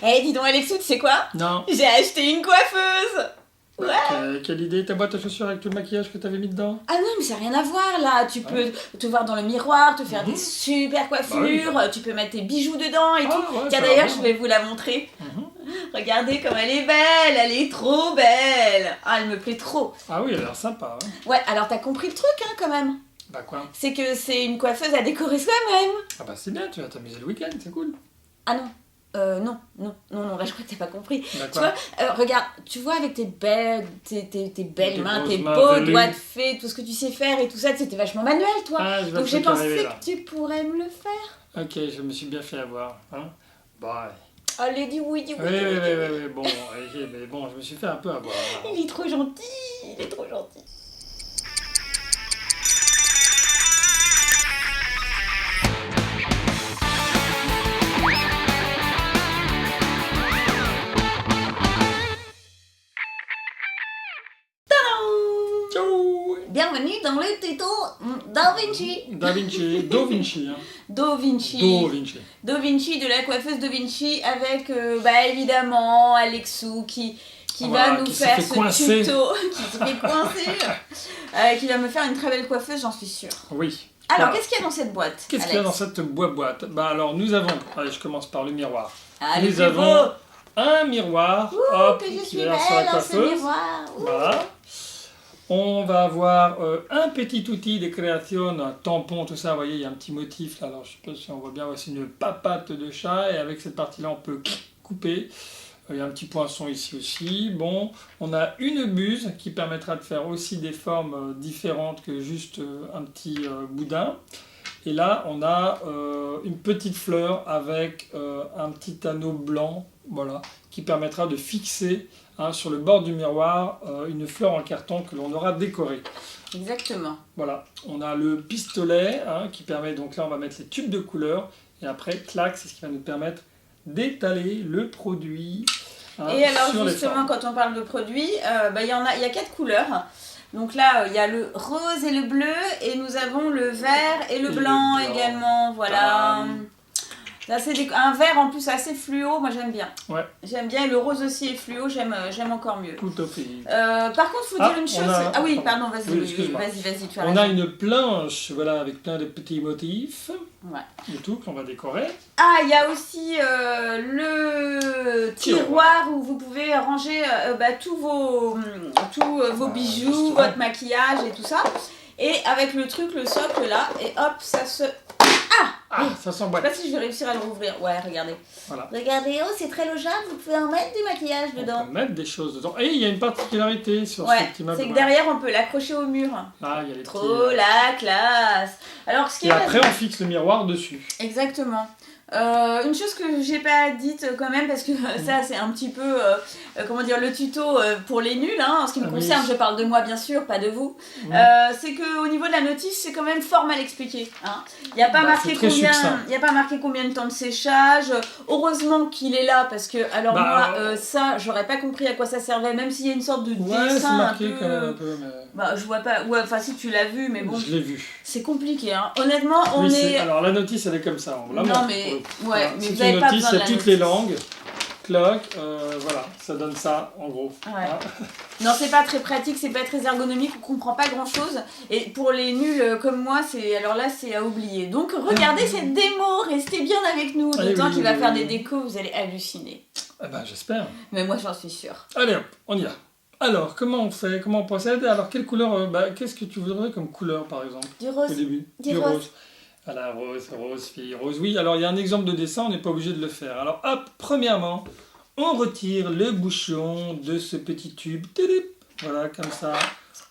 Eh, dis donc Alexou, tu sais quoi? Non. J'ai acheté une coiffeuse. Ouais. Quelle idée, ta boîte à chaussures avec tout le maquillage que t'avais mis dedans? Ah non, mais ça n'a rien à voir là. Tu peux te voir dans le miroir, te faire des super coiffures, Bah oui, tu peux mettre tes bijoux dedans et tout. ouais, Tiens, ça a d'ailleurs, l'air je bien. vais vous la montrer. Mhm. Regardez comme elle est belle, elle est trop belle. Ah, elle me plaît trop. Ah oui, elle a l'air sympa. Hein. Ouais, alors t'as compris le truc hein, quand même. Bah quoi? C'est que c'est une coiffeuse à décorer soi-même. Ah bah c'est bien, tu vas t'amuser le week-end, c'est cool. Ah non. Non, là je crois que t'as pas compris. Bah Tu quoi? vois, regarde, tu vois avec tes belles mains, grosses tes mains beaux velues. doigts de fée, tout ce que tu sais faire et tout ça, c'était vachement manuel toi. Ah, je vois Donc le j'ai truc pensé arriver, là. que tu pourrais me le faire. Ok, je me suis bien fait avoir. Hein. Bah Allez, dis oui, dis oui, ouais. dis oui, dis oui. Oui, bon, ok, mais bon, je me suis fait un peu avoir. Là. Il est trop gentil, il est trop gentil. Tadam! Ciao! Bienvenue dans le tuto Da Vinci. Da Vinci, Do Vinci. Hein. Do Vinci. Do Vinci. Do Vinci, de la coiffeuse Do Vinci, avec évidemment Alexou qui Voilà, va nous qui s'est faire fait ce coincer. tuto, qui s'est fait coincer, qui va me faire une très belle coiffeuse, j'en suis sûre. Oui. Alors, Voilà. qu'est-ce qu'il y a dans cette boîte, Qu'est-ce qu'il y a dans Alex? cette boîte? Bah alors nous avons, allez je commence par le miroir. Allez, nous c'est avons beau. un miroir, Ouh, hop, que je qui suis est belle sur la dans ce coiffeuse. miroir. Ouh. Voilà. On va avoir un petit outil de création, un tampon, tout ça. Vous voyez, il y a un petit motif là. Alors je sais pas si on voit bien, c'est une papate de chat et avec cette partie-là on peut couper. Il y a un petit poinçon ici aussi. Bon, on a une buse qui permettra de faire aussi des formes différentes que juste un petit boudin. Et là, on a une petite fleur avec un petit anneau blanc, voilà, qui permettra de fixer sur le bord du miroir une fleur en carton que l'on aura décorée. Exactement. Voilà, on a le pistolet qui permet, donc là on va mettre les tubes de couleur, et après, clac, c'est ce qui va nous permettre d'étaler le produit Et alors sur les justement, formes. quand on parle de produits, il y a 4 couleurs. Donc là, il y a le rose et le bleu, et nous avons le vert et le blanc également. Voilà. Tadam. Là, c'est un vert en plus assez fluo, moi j'aime bien. Ouais. J'aime bien, et le rose aussi est fluo, j'aime encore mieux. Tout à fait. Par contre, faut dire une chose. Ah oui, pardon, vas-y, Oui, excuse-moi. vas-y, tu as On a raison. une planche, voilà, avec plein de petits motifs, Ouais. et tout, qu'on va décorer. Ah, il y a aussi le tiroir où vous pouvez ranger tous vos bijoux, justement. votre maquillage et tout ça. Et avec le truc, le socle là, et hop, ça se... Ah, ça Je sais s'emboîte. pas si je vais réussir à le rouvrir. Ouais, regardez. Voilà. Regardez, oh, c'est très logeable, vous pouvez en mettre du maquillage On dedans. peut mettre des choses dedans. Et il y a une particularité sur Ouais, ce petit meuble. c'est que derrière, on peut l'accrocher au mur. Ah, il y a les Trop petits... la classe. Alors, ce qui Et est... après, on fixe le miroir dessus. Exactement. Une chose que j'ai pas dite quand même, parce que ça c'est un petit peu comment dire, le tuto pour les nuls, hein, en ce qui me Ah oui. concerne, je parle de moi bien sûr, pas de vous. C'est qu'au niveau de la notice, c'est quand même fort mal expliqué. Hein. Il n'y a pas marqué c'est très succinct. il y a pas marqué combien de temps de séchage. Heureusement qu'il est là, parce que alors moi ça j'aurais pas compris à quoi ça servait, même s'il y a une sorte de Ouais, c'est dessin marqué un peu. quand même un peu, mais... Bah je vois pas. Ouais, enfin si tu l'as vu, mais bon, Je l'ai vu. c'est compliqué. Hein. Honnêtement, on Oui, est. alors la notice, elle est comme ça. On la Non, montre mais- pour le coup. ouais, Voilà. mais C'est vous avez une pas notice, besoin de il y la a toutes les notice. langues. Clock, voilà, ça donne ça en gros. Ouais. Hein. Non, c'est pas très pratique, c'est pas très ergonomique, on comprend pas grand chose. Et pour les nuls comme moi, c'est à oublier. Donc regardez cette démo, restez bien avec nous. Allez, D'autant oui, qu'il va oui, faire oui. des décos, vous allez halluciner. Eh ben, j'espère. Mais moi j'en suis sûre. Allez hop, on y va. Alors, comment on fait? Comment on procède? Alors, quelle couleur? Qu'est-ce que tu voudrais comme couleur, par exemple, Du au rose. début? Du rose. Voilà, rose, fille, rose. Oui, alors il y a un exemple de dessin, on n'est pas obligé de le faire. Alors, hop, premièrement, on retire le bouchon de ce petit tube. Tidip. Voilà, comme ça.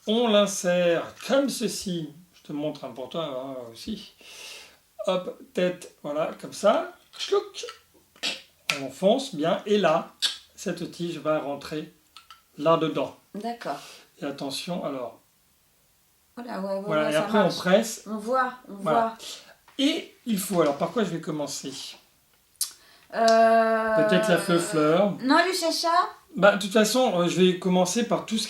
On l'insère comme ceci. Je te montre un pour toi aussi. Hop, tête, voilà, comme ça. Chlouc. On enfonce bien. Et là, cette tige va rentrer là-dedans. D'accord. Et attention, alors. Voilà, ouais, Voilà, et ça après marche. on presse. On voit. Voilà. Et il faut, alors par quoi je vais commencer? Peut-être la fleur. Non, le chacha. De toute façon, je vais commencer par tout ce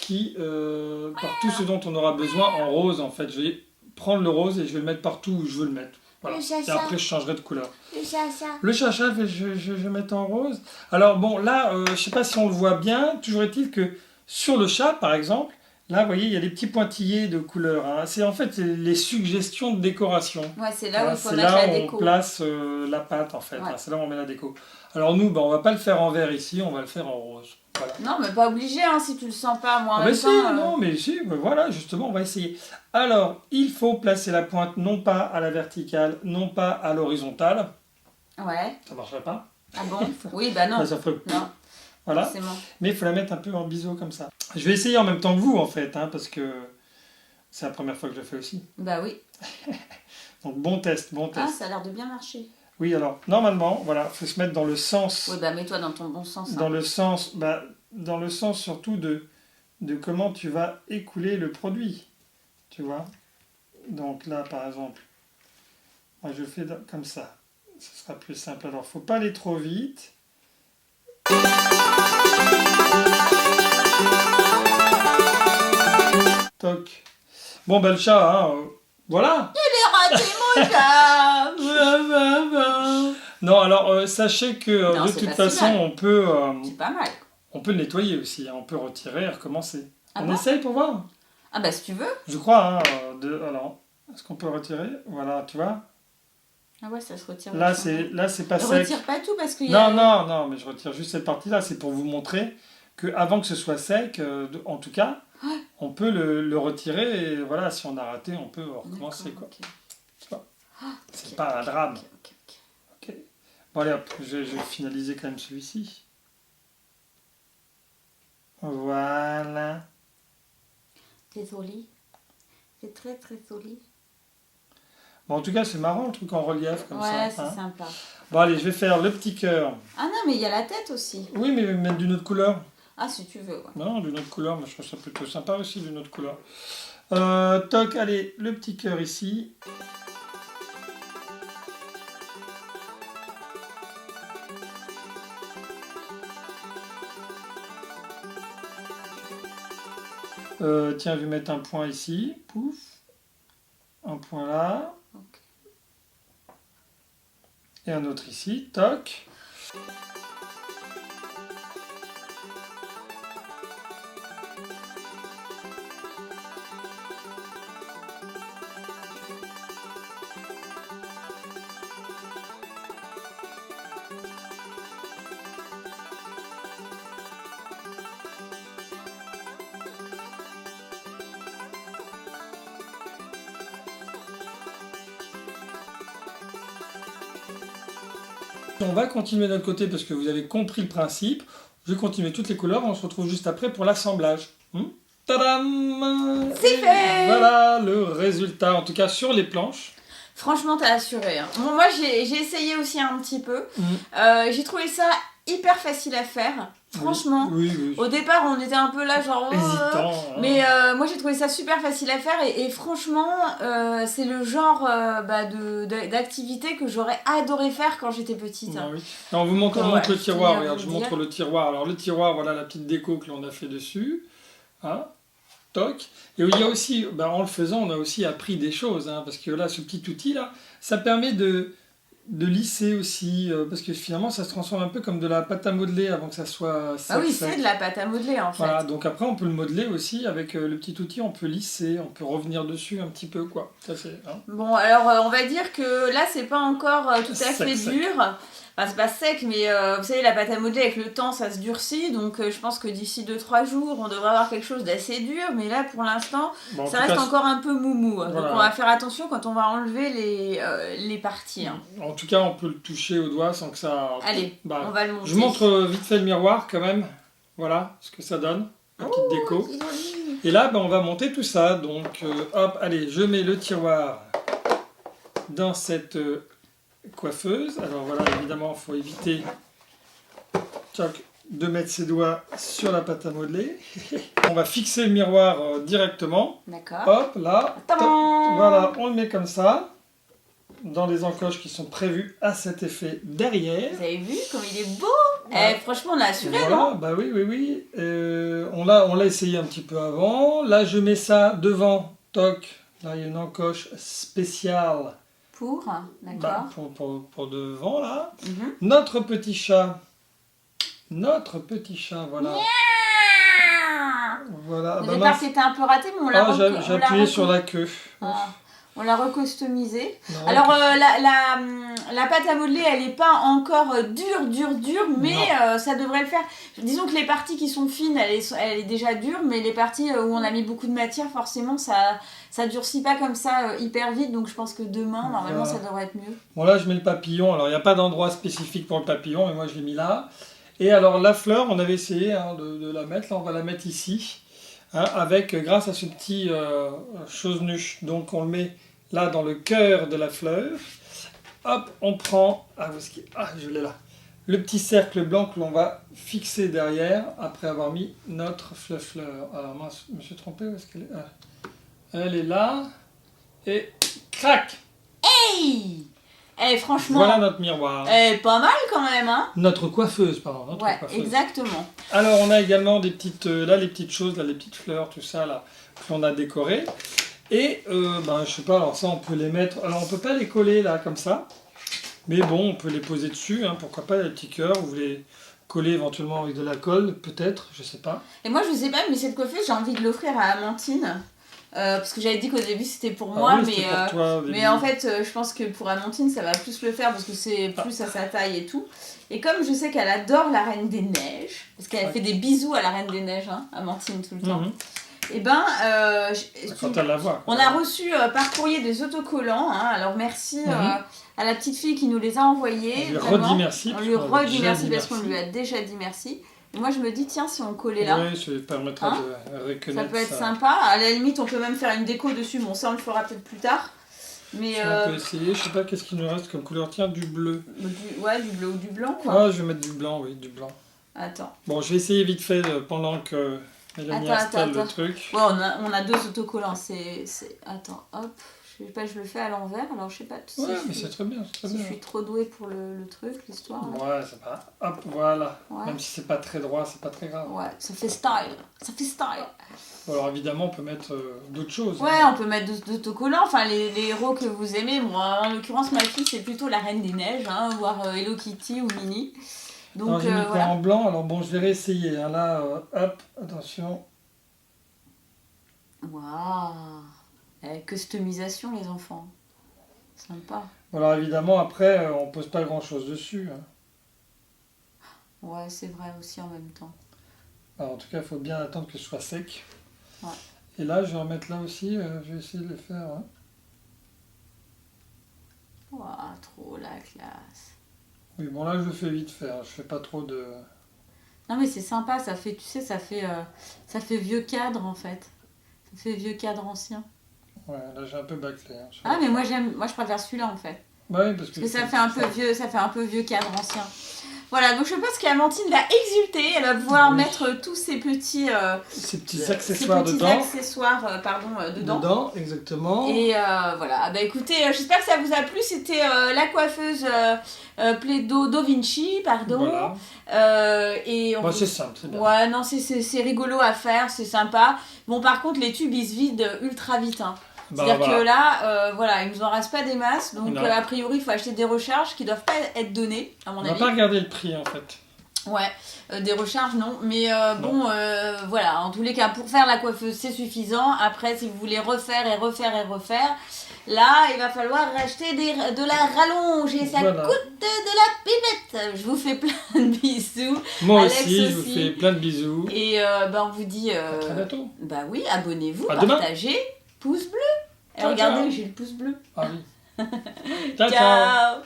par tout ce dont on aura besoin en rose en fait. Je vais prendre le rose et je vais le mettre partout où je veux le mettre. Voilà. Le Et chacha. après, je changerai de couleur. Le chacha. Le chacha, je vais mettre en rose. Alors bon, là, je sais pas si on le voit bien. Toujours est-il que sur le chat, par exemple, là, vous voyez, il y a des petits pointillés de couleurs. Hein. C'est en fait les suggestions de décoration. Ouais, c'est là où il faut C'est mettre là la où on déco. place la pâte, en fait. Ouais. Hein. C'est là où on met la déco. Alors nous, on va pas le faire en vert ici, on va le faire en rose. Voilà. Non, mais pas obligé, hein, si tu le sens pas. Moi, en Ah même mais si, temps, non, mais si, mais voilà, justement, on va essayer. Alors, il faut placer la pointe non pas à la verticale, non pas à l'horizontale. Ouais. Ça marcherait pas. Ah bon? Oui, bah non. Là, ça ferait... Non, Voilà. forcément. Mais il faut la mettre un peu en biseau comme ça. Je vais essayer en même temps que vous, en fait, hein, parce que c'est la première fois que je le fais aussi. Bah oui. Donc, bon test, bon Ah, test. ça a l'air de bien marcher. Oui, alors, normalement, voilà, il faut se mettre dans le sens... Oui, bah mets-toi dans ton bon sens. Dans Hein. dans le sens surtout de comment tu vas écouler le produit. Tu vois? Donc là, par exemple, moi je fais comme ça. Ce sera plus simple. Alors, faut pas aller trop vite. Toc. Bon, ben le chat, hein, voilà. J'ai raté mon chat. Non, alors sachez que Non, de c'est toute pas si façon, mal. C'est pas mal. on peut le nettoyer aussi. Hein, on peut retirer et recommencer. Ah On bon? essaye pour voir? Ah bah si tu veux. Je crois. Hein, alors, est-ce qu'on peut retirer? Voilà, tu vois? Ah ouais, ça se retire. Là, vachement. c'est pas Ne sec. retire pas tout parce qu'il y a... Non, mais je retire juste cette partie-là. C'est pour vous montrer que avant que ce soit sec, en tout cas, Ouais. on peut le retirer. Et voilà, si on a raté, on peut recommencer. D'accord, Quoi. ok. Tu vois? C'est Ok, pas un drame. ok. Ok. Bon, allez, hop, je vais finaliser quand même celui-ci. Voilà. C'est joli. C'est très très joli. Bon, en tout cas, c'est marrant le truc en relief comme Ouais, ça. c'est Hein. sympa. Bon, allez, je vais faire le petit cœur. Ah non, mais il y a la tête aussi. Oui, mais mettre d'une autre couleur. Ah, si tu veux, ouais. Non, d'une autre couleur, mais je trouve ça plutôt sympa aussi d'une autre couleur. Toc, allez, le petit cœur ici. Tiens, je vais mettre un point ici. Pouf. Un point là. Ok. Et un autre ici. Toc. On va continuer de notre côté parce que vous avez compris le principe. Je vais continuer toutes les couleurs. On se retrouve juste après pour l'assemblage. Tadam! C'est fait! Voilà le résultat, en tout cas sur les planches. Franchement, t'as assuré. Hein. Bon, moi, j'ai essayé aussi un petit peu. Mhm. J'ai trouvé ça hyper facile à faire. Franchement. Oui. Au départ, on était un peu là, genre... Hésitant. Hein. Mais moi, j'ai trouvé ça super facile à faire. Et franchement, c'est le genre d'activité que j'aurais adoré faire quand j'étais petite. Ah oui. Non, on vous montre, Ouais, on montre le je tiroir. tenais à Regarde, vous je le montre dire. le tiroir. Alors le tiroir, voilà la petite déco que l'on a fait dessus. Hein. Toc. Et il y a aussi, en le faisant, on a aussi appris des choses. Hein, parce que là, ce petit outil là, ça permet de lisser aussi. Parce que finalement, ça se transforme un peu comme de la pâte à modeler avant que ça soit sec. Ah oui, sec. c'est de la pâte à modeler en fait. Voilà, donc après on peut le modeler aussi avec le petit outil, on peut lisser, on peut revenir dessus un petit peu quoi. Ça c'est. Hein. Bon, alors on va dire que là, c'est pas encore tout à Sec, fait sec. dur. Enfin, c'est pas sec, mais vous savez, la pâte à modeler, avec le temps, ça se durcit. Donc, je pense que d'ici 2-3 jours, on devrait avoir quelque chose d'assez dur. Mais là, pour l'instant, Bon, en ça tout reste cas, encore un peu moumou. Voilà. Donc, on va faire attention quand on va enlever les parties. Hein. En tout cas, on peut le toucher au doigt sans que ça. Allez, on va le monter. Je montre vite fait le miroir quand même. Voilà ce que ça donne, la petite déco. c'est joli. Et là, on va monter tout ça. Donc, hop, allez, je mets le tiroir dans cette coiffeuse. Alors voilà, évidemment, il faut éviter de mettre ses doigts sur la pâte à modeler. On va fixer le miroir directement. D'accord. Hop, là. Tadam! Voilà, on le met comme ça. Dans les encoches qui sont prévues à cet effet derrière. Vous avez vu comme il est beau? Voilà. Franchement, on a assuré, Voilà, non? bah oui. On l'a essayé un petit peu avant. Là, je mets ça devant. Toc. Là, il y a une encoche spéciale Pour, d'accord. Pour devant, là. Mhm. Notre petit chat. Notre petit chat, voilà. Voilà. Au Bah départ, mince. c'était un peu raté, mais on l'a J'ai appuyé sur la queue. Ah, on l'a recustomisé. Non, Alors, la pâte à modeler, elle n'est pas encore dure, mais ça devrait le faire. Disons que les parties qui sont fines, elle est déjà dure, mais les parties où on a mis beaucoup de matière, forcément, ça durcit pas comme ça hyper vite. Donc, je pense que demain, normalement, ça devrait être mieux. Bon, là, je mets le papillon. Alors, il n'y a pas d'endroit spécifique pour le papillon, mais moi, je l'ai mis là. Et alors, la fleur, on avait essayé de la mettre. Là, on va la mettre ici. Grâce à ce petit chose nue. Donc, on le met là dans le cœur de la fleur. Hop, on prend. Je l'ai là. Le petit cercle blanc que l'on va fixer derrière après avoir mis notre fleur. Alors, mince, je me suis trompé. Où est-ce qu'elle est Elle est là. Et crac! Hey! Franchement, Voilà notre miroir. pas mal quand même, hein? Notre coiffeuse, pardon. Notre Ouais, coiffeuse. exactement. Alors, on a également des petites, les petites choses, là, les petites fleurs, tout ça, là, qu'on a décoré. Et, je sais pas, alors ça, on peut les mettre... Alors, on peut pas les coller, là, comme ça. Mais bon, on peut les poser dessus, hein, pourquoi pas, les petits cœurs. Vous les coller éventuellement avec de la colle, peut-être, je sais pas. Et moi, je sais pas, mais cette coiffeuse, j'ai envie de l'offrir à Amandine. Parce que j'avais dit qu'au début c'était pour moi, oui, pour toi, mais en fait je pense que pour Amandine ça va plus le faire parce que c'est plus à sa taille et tout. Et comme je sais qu'elle adore la Reine des Neiges, parce qu'elle fait des bisous à la Reine des Neiges, hein, Amandine tout le temps. Et quand elle la voit. On a reçu par courrier des autocollants, hein, alors merci à la petite fille qui nous les a envoyés. On lui redit merci. On lui redit merci parce qu'on lui a déjà dit merci. Et moi je me dis tiens si on collait là, oui, ça permettra de reconnaître ça peut être sympa. À la limite on peut même faire une déco dessus, bon ça on le fera peut-être plus tard. Mais on peut essayer, je sais pas qu'est-ce qu'il nous reste comme couleur, tiens du bleu. Du bleu ou du blanc quoi. Ah je vais mettre du blanc, oui du blanc. Attends. Bon je vais essayer vite fait pendant que Mélanie installe le truc. Ouais on a deux autocollants, Attends hop. Je sais pas, je le fais à l'envers, alors je sais pas si mais c'est très bien, je suis trop douée pour le truc, l'histoire. Ouais, c'est pas... Hop, voilà. Ouais. Même si c'est pas très droit, c'est pas très grave. Ouais, ça fait style. Bon, alors évidemment, on peut mettre d'autres choses. Ouais, on peut mettre d'autocollants, enfin les héros que vous aimez. Moi, en l'occurrence, ma fille, c'est plutôt la Reine des Neiges, hein, voire Hello Kitty ou Minnie. Donc, j'ai mis voilà. en blanc, alors bon, je vais réessayer. Hein. Là, hop, attention. Waouh! Customisation, les enfants. Sympa. Alors évidemment, après, on pose pas grand-chose dessus. Hein. Ouais, c'est vrai aussi en même temps. Alors, en tout cas, il faut bien attendre que ce soit sec. Ouais. Et là, je vais en mettre là aussi. Je vais essayer de le faire. Hein. Waouh, trop la classe. Oui, bon, là, je le fais vite faire. Je fais pas trop de... Non, mais c'est sympa. Ça fait, tu sais, ça fait vieux cadre, en fait. Ça fait vieux cadre ancien. Ouais, là, j'ai un peu bâclé. Hein, ah, mais moi, je préfère celui-là, en fait. Bah oui, parce que ça fait un peu vieux cadre ancien. Voilà, donc je pense qu'Amandine va exulter, elle va pouvoir mettre tous ces petits accessoires dedans. Dedans. Dedans, exactement. Et voilà, bah écoutez, j'espère que ça vous a plu. C'était la coiffeuse Plaido Da Vinci, pardon. Voilà. Et c'est simple, c'est bien. Ouais, non, c'est rigolo à faire, c'est sympa. Bon, par contre, les tubes ils se vident ultra vite. Hein. C'est-à-dire que là, il nous en reste pas des masses, donc a priori, il faut acheter des recharges qui doivent pas être données, à mon avis. On va pas regarder le prix, en fait. Ouais, des recharges, non. Mais voilà, en tous les cas, pour faire la coiffeuse, c'est suffisant. Après, si vous voulez refaire, là, il va falloir racheter de la rallonge et ça coûte de la pipette. Je vous fais plein de bisous. Moi Alex aussi, je vous fais plein de bisous. Et on vous dit... à très bientôt. Bah oui, abonnez-vous, partagez. Pouce bleu. Ciao, regardez, j'ai le pouce bleu. Ah oui. Ciao. Ciao.